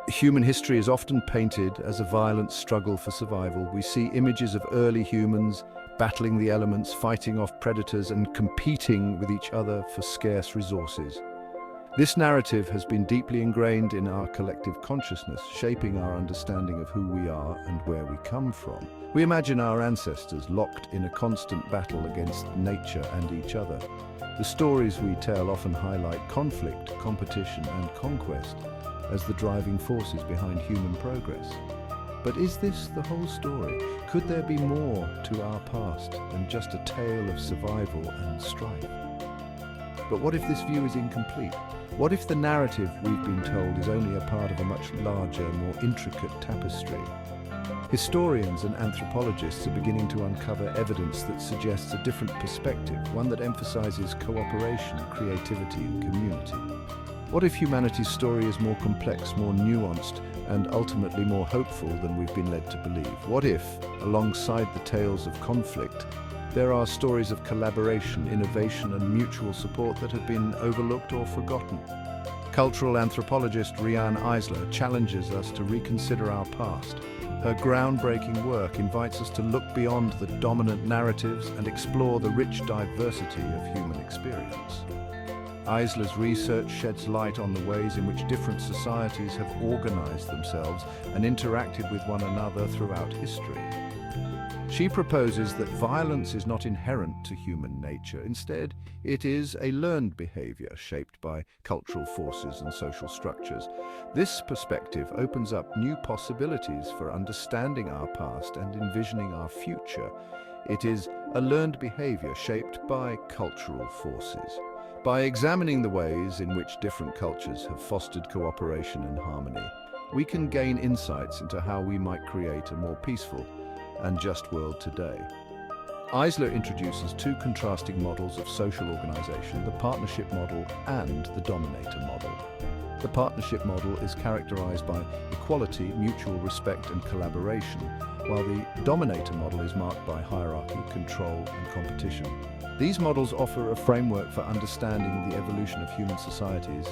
Human history is often painted as a violent struggle for survival. We see images of early humans battling the elements, fighting off predators, and competing with each other for scarce resources. This narrative has been deeply ingrained in our collective consciousness, shaping our understanding of who we are and where we come from. We imagine our ancestors locked in a constant battle against nature and each other. The stories we tell often highlight conflict, competition, and conquest as the driving forces behind human progress. But is this the whole story? Could there be more to our past than just a tale of survival and strife? But what if this view is incomplete? What if the narrative we've been told is only a part of a much larger, more intricate tapestry? Historians and anthropologists are beginning to uncover evidence that suggests a different perspective, one that emphasizes cooperation, creativity, and community. What if humanity's story is more complex, more nuanced, and ultimately more hopeful than we've been led to believe? What if, alongside the tales of conflict, there are stories of collaboration, innovation, and mutual support that have been overlooked or forgotten? Cultural anthropologist Riane Eisler challenges us to reconsider our past. Her groundbreaking work invites us to look beyond the dominant narratives and explore the rich diversity of human experience. Eisler's research sheds light on the ways in which different societies have organized themselves and interacted with one another throughout history. She proposes that violence is not inherent to human nature. Instead, it is a learned behavior shaped by cultural forces and social structures. This perspective opens up new possibilities for understanding our past and envisioning our future. It is a learned behavior shaped by cultural forces. By examining the ways in which different cultures have fostered cooperation and harmony, we can gain insights into how we might create a more peaceful and just world today. Eisler introduces two contrasting models of social organization, the partnership model and the dominator model. The partnership model is characterized by equality, mutual respect, and collaboration, while the dominator model is marked by hierarchy, control, and competition. These models offer a framework for understanding the evolution of human societies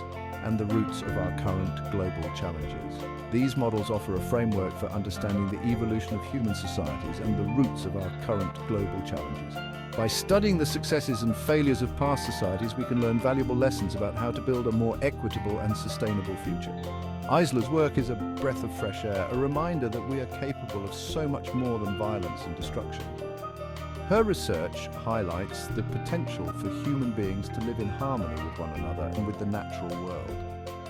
and the roots of our current global challenges. These models offer a framework for understanding the evolution of human societies and the roots of our current global challenges. By studying the successes and failures of past societies, we can learn valuable lessons about how to build a more equitable and sustainable future. Eisler's work is a breath of fresh air, a reminder that we are capable of so much more than violence and destruction. Her research highlights the potential for human beings to live in harmony with one another and with the natural world.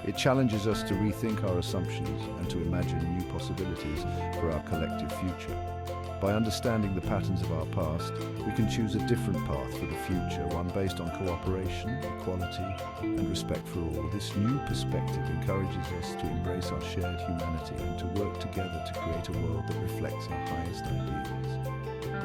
It challenges us to rethink our assumptions and to imagine new possibilities for our collective future. By understanding the patterns of our past, we can choose a different path for the future, one based on cooperation, equality, and respect for all. This new perspective encourages us to embrace our shared humanity and to work together to create a world that reflects our highest ideals.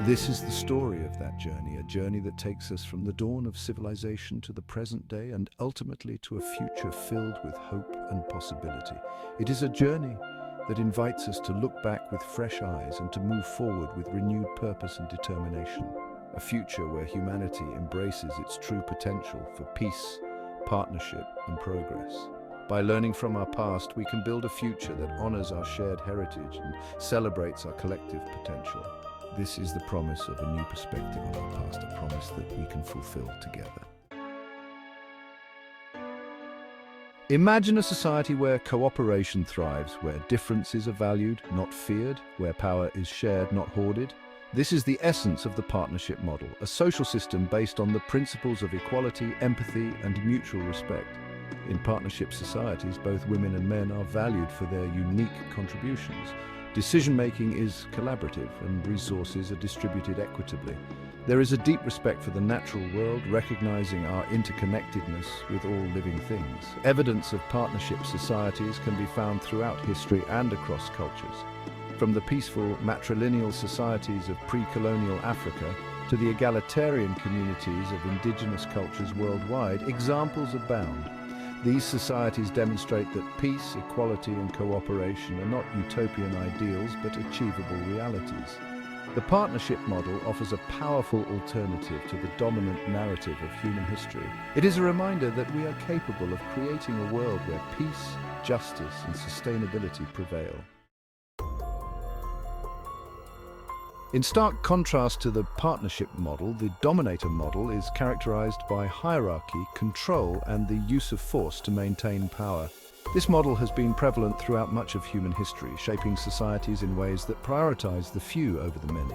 This is the story of that journey, a journey that takes us from the dawn of civilization to the present day and ultimately to a future filled with hope and possibility. It is a journey that invites us to look back with fresh eyes and to move forward with renewed purpose and determination. A future where humanity embraces its true potential for peace, partnership, and progress. By learning from our past, we can build a future that honors our shared heritage and celebrates our collective potential. This is the promise of a new perspective on our past, a promise that we can fulfill together. Imagine a society where cooperation thrives, where differences are valued, not feared, where power is shared, not hoarded. This is the essence of the partnership model, a social system based on the principles of equality, empathy, and mutual respect. In partnership societies, both women and men are valued for their unique contributions. Decision-making is collaborative and resources are distributed equitably. There is a deep respect for the natural world, recognizing our interconnectedness with all living things. Evidence of partnership societies can be found throughout history and across cultures. From the peaceful matrilineal societies of pre-colonial Africa to the egalitarian communities of indigenous cultures worldwide, examples abound. These societies demonstrate that peace, equality, and cooperation are not utopian ideals but achievable realities. The partnership model offers a powerful alternative to the dominant narrative of human history. It is a reminder that we are capable of creating a world where peace, justice, and sustainability prevail. In stark contrast to the partnership model, the dominator model is characterized by hierarchy, control, and the use of force to maintain power. This model has been prevalent throughout much of human history, shaping societies in ways that prioritize the few over the many.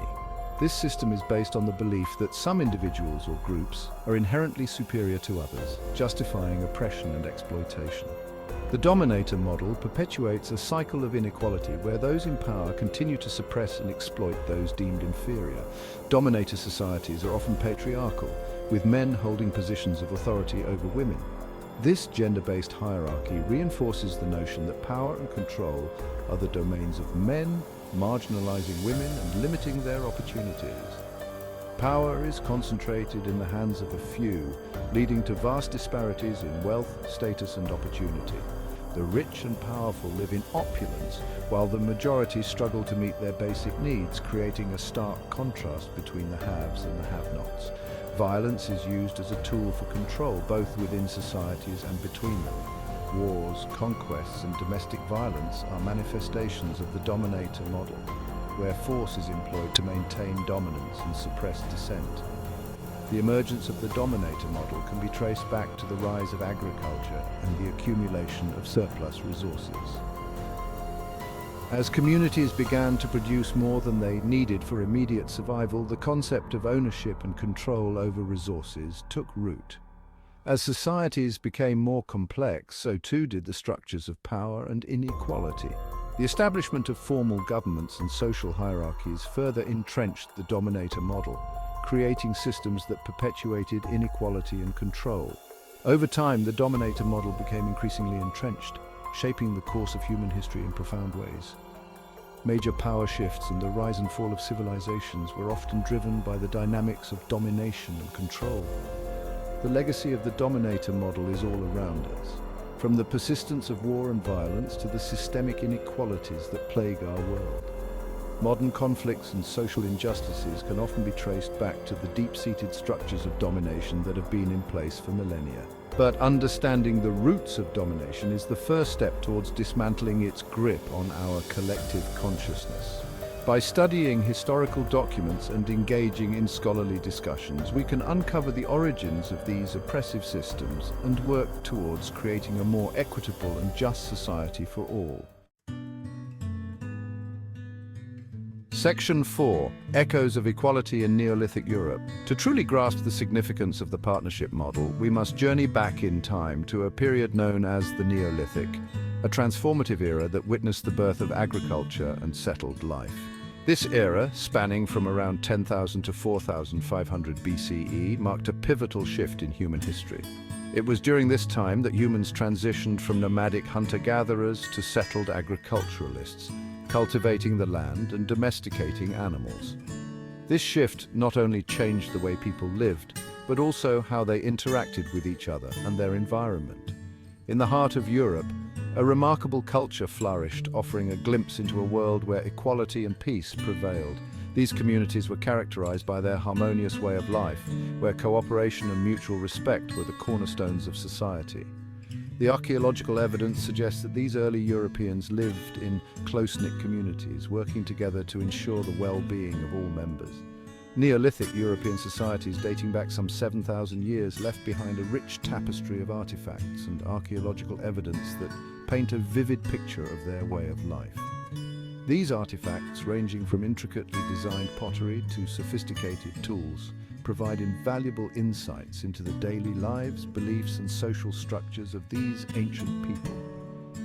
This system is based on the belief that some individuals or groups are inherently superior to others, justifying oppression and exploitation. The dominator model perpetuates a cycle of inequality where those in power continue to suppress and exploit those deemed inferior. Dominator societies are often patriarchal, with men holding positions of authority over women. This gender-based hierarchy reinforces the notion that power and control are the domains of men, marginalizing women and limiting their opportunities. Power is concentrated in the hands of a few, leading to vast disparities in wealth, status, and opportunity. The rich and powerful live in opulence, while the majority struggle to meet their basic needs, creating a stark contrast between the haves and the have-nots. Violence is used as a tool for control, both within societies and between them. Wars, conquests, and domestic violence are manifestations of the dominator model, where force is employed to maintain dominance and suppress dissent. The emergence of the dominator model can be traced back to the rise of agriculture and the accumulation of surplus resources. As communities began to produce more than they needed for immediate survival, the concept of ownership and control over resources took root. As societies became more complex, so too did the structures of power and inequality. The establishment of formal governments and social hierarchies further entrenched the dominator model, creating systems that perpetuated inequality and control. Over time, the dominator model became increasingly entrenched, shaping the course of human history in profound ways. Major power shifts and the rise and fall of civilizations were often driven by the dynamics of domination and control. The legacy of the dominator model is all around us, from the persistence of war and violence to the systemic inequalities that plague our world. Modern conflicts and social injustices can often be traced back to the deep-seated structures of domination that have been in place for millennia. But understanding the roots of domination is the first step towards dismantling its grip on our collective consciousness. By studying historical documents and engaging in scholarly discussions, we can uncover the origins of these oppressive systems and work towards creating a more equitable and just society for all. Section 4. Echoes of Equality in Neolithic Europe. To truly grasp the significance of the partnership model, we must journey back in time to a period known as the Neolithic, a transformative era that witnessed the birth of agriculture and settled life. This era, spanning from around 10,000 to 4,500 BCE, marked a pivotal shift in human history. It was during this time that humans transitioned from nomadic hunter-gatherers to settled agriculturalists, cultivating the land and domesticating animals. This shift not only changed the way people lived, but also how they interacted with each other and their environment. In the heart of Europe, a remarkable culture flourished, offering a glimpse into a world where equality and peace prevailed. These communities were characterized by their harmonious way of life, where cooperation and mutual respect were the cornerstones of society. The archaeological evidence suggests that these early Europeans lived in close-knit communities, working together to ensure the well-being of all members. Neolithic European societies dating back some 7,000 years left behind a rich tapestry of artifacts and archaeological evidence that paint a vivid picture of their way of life. These artifacts, ranging from intricately designed pottery to sophisticated tools, provide invaluable insights into the daily lives, beliefs, and social structures of these ancient people.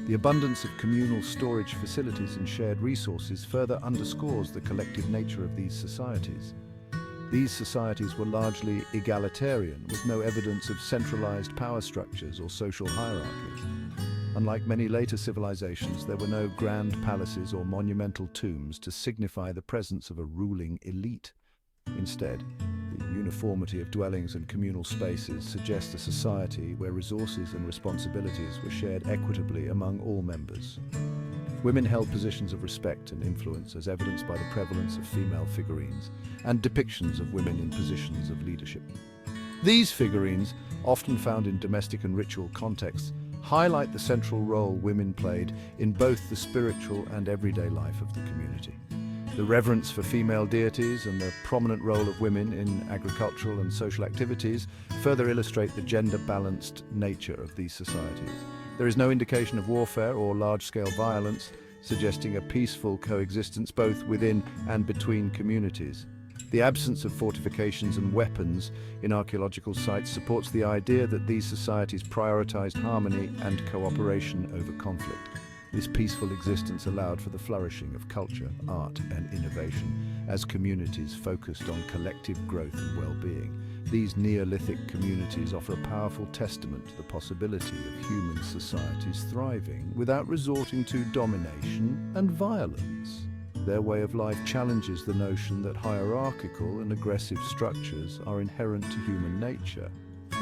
The abundance of communal storage facilities and shared resources further underscores the collective nature of these societies. These societies were largely egalitarian, with no evidence of centralized power structures or social hierarchy. Unlike many later civilizations, there were no grand palaces or monumental tombs to signify the presence of a ruling elite. Instead, the uniformity of dwellings and communal spaces suggests a society where resources and responsibilities were shared equitably among all members. Women held positions of respect and influence, as evidenced by the prevalence of female figurines and depictions of women in positions of leadership. These figurines, often found in domestic and ritual contexts, highlight the central role women played in both the spiritual and everyday life of the community. The reverence for female deities and the prominent role of women in agricultural and social activities further illustrate the gender-balanced nature of these societies. There is no indication of warfare or large-scale violence, suggesting a peaceful coexistence both within and between communities. The absence of fortifications and weapons in archaeological sites supports the idea that these societies prioritized harmony and cooperation over conflict. This peaceful existence allowed for the flourishing of culture, art, and innovation as communities focused on collective growth and well-being. These Neolithic communities offer a powerful testament to the possibility of human societies thriving without resorting to domination and violence. Their way of life challenges the notion that hierarchical and aggressive structures are inherent to human nature.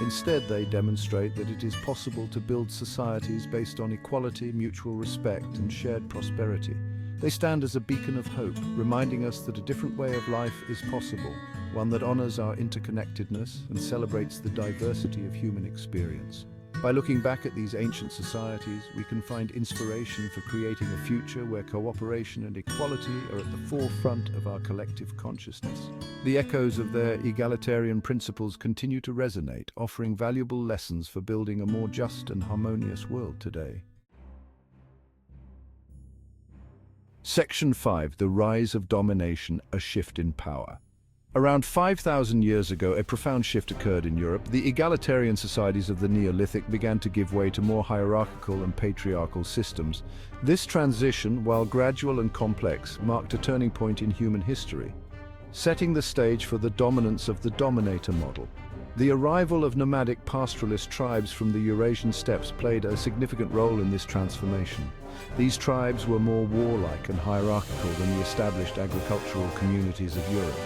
Instead, they demonstrate that it is possible to build societies based on equality, mutual respect, and shared prosperity. They stand as a beacon of hope, reminding us that a different way of life is possible, one that honors our interconnectedness and celebrates the diversity of human experience. By looking back at these ancient societies, we can find inspiration for creating a future where cooperation and equality are at the forefront of our collective consciousness. The echoes of their egalitarian principles continue to resonate, offering valuable lessons for building a more just and harmonious world today. Section 5. The Rise of Domination, a Shift in Power. Around 5,000 years ago, a profound shift occurred in Europe. The egalitarian societies of the Neolithic began to give way to more hierarchical and patriarchal systems. This transition, while gradual and complex, marked a turning point in human history, setting the stage for the dominance of the dominator model. The arrival of nomadic pastoralist tribes from the Eurasian steppes played a significant role in this transformation. These tribes were more warlike and hierarchical than the established agricultural communities of Europe.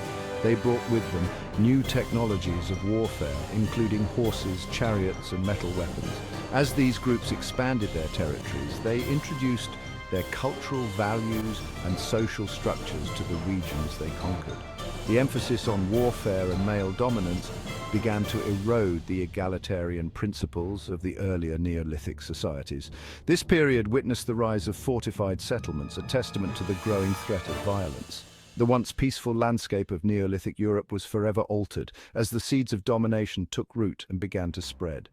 They brought with them new technologies of warfare, including horses, chariots, and metal weapons. As these groups expanded their territories, they introduced their cultural values and social structures to the regions they conquered. The emphasis on warfare and male dominance began to erode the egalitarian principles of the earlier Neolithic societies. This period witnessed the rise of fortified settlements, a testament to the growing threat of violence. The once peaceful landscape of Neolithic Europe was forever altered as the seeds of domination took root and began to spread.